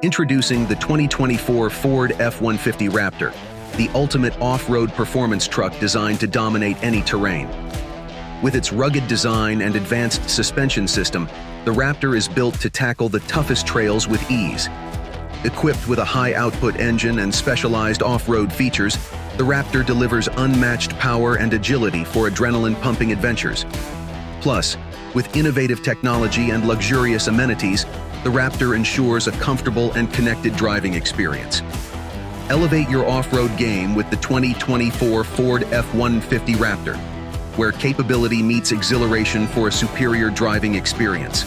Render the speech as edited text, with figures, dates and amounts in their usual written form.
Introducing the 2024 Ford F-150 Raptor, the ultimate off-road performance truck designed to dominate any terrain. With its rugged design and advanced suspension system, the Raptor is built to tackle the toughest trails with ease. Equipped with a high-output engine and specialized off-road features, the Raptor delivers unmatched power and agility for adrenaline-pumping adventures. Plus, with innovative technology and luxurious amenities, the Raptor ensures a comfortable and connected driving experience. Elevate your off-road game with the 2024 Ford F-150 Raptor, where capability meets exhilaration for a superior driving experience.